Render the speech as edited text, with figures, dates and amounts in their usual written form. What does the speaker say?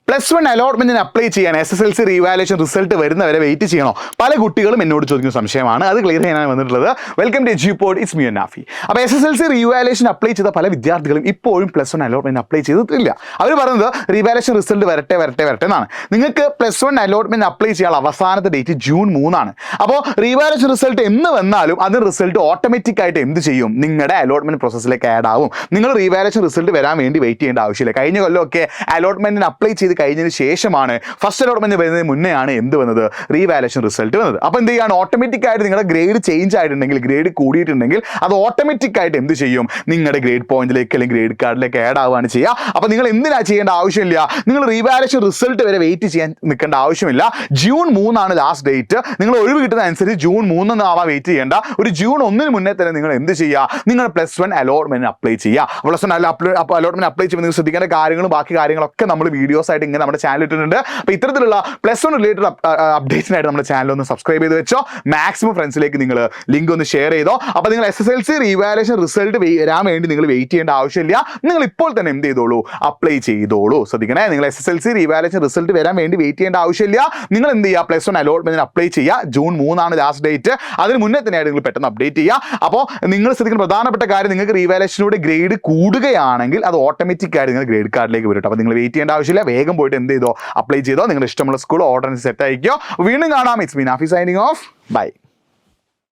+1 അലോട്ട്മെന്റിന് apply ചെയ്യാൻ SSLC revaluation result വരുന്നവരെ wait ചെയ്യണോ? പല കുട്ടികളും എന്നോട് ചോദിക്കുന്ന സംശയമാണ്. അത് ക്ലിയർ ചെയ്യാനാണ് വന്നിട്ടുള്ളത്. Welcome to Edupod, it's me Nafi. അപ്പോൾ SSLC റീവാലുവേഷൻ അപ്ലൈ ചെയ്ത പല വിദ്യാർത്ഥികളും ഇപ്പോഴും +1 അലോട്ട്മെന്റ് അപ്ലൈ ചെയ്തിട്ടില്ല. അവർ പറയുന്നത് റീവാലുവേഷൻ റിസൾട്ട് വരട്ടെ എന്നാണ്. നിങ്ങൾക്ക് +1 അലോട്ട്മെന്റ് അപ്ലൈ ചെയ്യാനുള്ള അവസാനത്തെ ഡേറ്റ് ജൂൺ 3 അപ്പോൾ റീവാലുവേഷൻ റിസൾട്ട് എന്ന് വന്നാലും അതിന് റിസൾട്ട് ഓട്ടോമാറ്റിക് ആയിട്ട് എന്ത് ചെയ്യും? നിങ്ങളുടെ അലോട്ട്മെന്റ് പ്രോസസ്സിലേക്ക് ആഡ് ആവും. നിങ്ങൾ റീവാലുവേഷൻ റിസൾട്ട് വരാൻ വേണ്ടി വെയിറ്റ് ചെയ്യേണ്ട ആവശ്യമില്ല. കഴിഞ്ഞ കൊല്ലമൊക്കെ അലോട്ട്മെന്റിന് അപ്ലൈ ചെയ്ത് കഴിഞ്ഞതിന് ശേഷമാണ്, ഫസ്റ്റ് അലോട്ട്മെന്റ് വരുന്നതിന് മുന്നേ ആണ് എന്ത് വന്നത്? റീവാലുവേഷൻ റിസൾട്ട് വന്നത്. അപ്പോൾ എന്ത് ചെയ്യാണ്? ഓട്ടോമാറ്റിക് ആയിട്ട് നിങ്ങളുടെ ഗ്രേഡ് ചേഞ്ച് ആയിട്ടുണ്ടെങ്കിൽ, ഗ്രേഡ് കൂടിയിട്ടുണ്ടെങ്കിൽ അത് ഓട്ടോമാറ്റിക് ആയിട്ട് എന്ത് ചെയ്യും? നിങ്ങളുടെ ഗ്രേഡ് പോയിന്റിലേക്ക് അല്ലെങ്കിൽ ഗ്രേഡ് കാർഡിലേക്ക് ആഡ് ആവുകയാണ് ചെയ്യുക. അപ്പോൾ നിങ്ങൾ എന്തിനാ ചെയ്യേണ്ട ആവശ്യമില്ല. നിങ്ങൾ റീവാലുവേഷൻ റിസൾട്ട് വരെ വെയിറ്റ് ചെയ്യാൻ നിൽക്കേണ്ട ആവശ്യമില്ല. June 3 last date. നിങ്ങൾ ഒഴിവ് കിട്ടുന്ന അനുസരിച്ച് ജൂൺ 3 ആവാൻ വെയിറ്റ് ചെയ്യേണ്ട. ഒരു ജൂൺ 1 മുന്നേ തന്നെ നിങ്ങൾ എന്ത് ചെയ്യുക? നിങ്ങൾ +1 അലോട്ട്മെന്റ് അപ്ലൈ ചെയ്യുക. +1 അലോട്ട്മെന്റ് അപ്ലൈ ചെയ്യുമ്പോൾ നിങ്ങൾ ശ്രദ്ധിക്കേണ്ട കാര്യങ്ങളും ബാക്കി കാര്യങ്ങളൊക്കെ നമ്മൾ വീഡിയോസ് ആയിട്ട് ഇങ്ങനെ നമ്മുടെ ചാനൽ ഇട്ടിട്ടുണ്ട്. അപ്പോൾ ഇത്തരത്തിലുള്ള +1 റിലേറ്റഡ് അപ്ഡേറ്റ്സിനായിട്ട് നമ്മുടെ ചാനൽ ഒന്ന് സബ്സ്ക്രൈബ് ചെയ്ത് വെച്ചോ. മാക്സിമം ഫ്രണ്ട്സിലേക്ക് നിങ്ങൾ ലിങ്ക് ഒന്ന് ഷെയർ ചെയ്തോ. അപ്പോൾ നിങ്ങൾ SSLC റീവാലുവേഷൻ റിസൾട്ട് വരാൻ വേണ്ടി നിങ്ങൾ വെയിറ്റ് ചെയ്യേണ്ട ആവശ്യമില്ല. നിങ്ങൾ ഇപ്പോൾ തന്നെ എന്ത് ചെയ്തോളൂ? അപ്ലൈ ചെയ്തോളൂ. ശ്രദ്ധിക്കണേ, നിങ്ങൾ SSLC റീവാലുവേഷൻ റിസൾട്ട് വരാൻ വേണ്ടി വെയിറ്റ് ചെയ്യേണ്ട ആവശ്യമില്ല. നിങ്ങൾ എന്ത് ചെയ്യുക? +1 അലോട്ട്മെന്റിന് അപ്ലൈ ചെയ്യുക. June 3 last date. അതിന് മുന്നേ തന്നെയായിട്ട് നിങ്ങൾ പെട്ടെന്ന് അപ്ഡേറ്റ് ചെയ്യുക. അപ്പോൾ നിങ്ങൾ ശ്രദ്ധിക്കുന്ന പ്രധാനപ്പെട്ട കാര്യം, നിങ്ങൾക്ക് റീവാലുവേഷനിലൂടെ ഗ്രേഡ് കൂടുകയാണെങ്കിൽ അത് ഓട്ടോമാറ്റിക് ആയിട്ട് നിങ്ങൾ ഗ്രേഡ് കാർഡിലേക്ക് വരും. അപ്പോൾ നിങ്ങൾ വെയിറ്റ് ചെയ്യേണ്ട ആവശ്യമില്ല. വേഗം പോയിട്ട് എന്ത് ചെയ്തോ? അപ്ലൈ ചെയ്തോ. നിങ്ങളുടെ ഇഷ്ടമുള്ള സ്കൂൾ ഓർഡർ സെറ്റ് അയക്കോ. വീണ്ടും കാണാം. It's me Nafi signing off. By.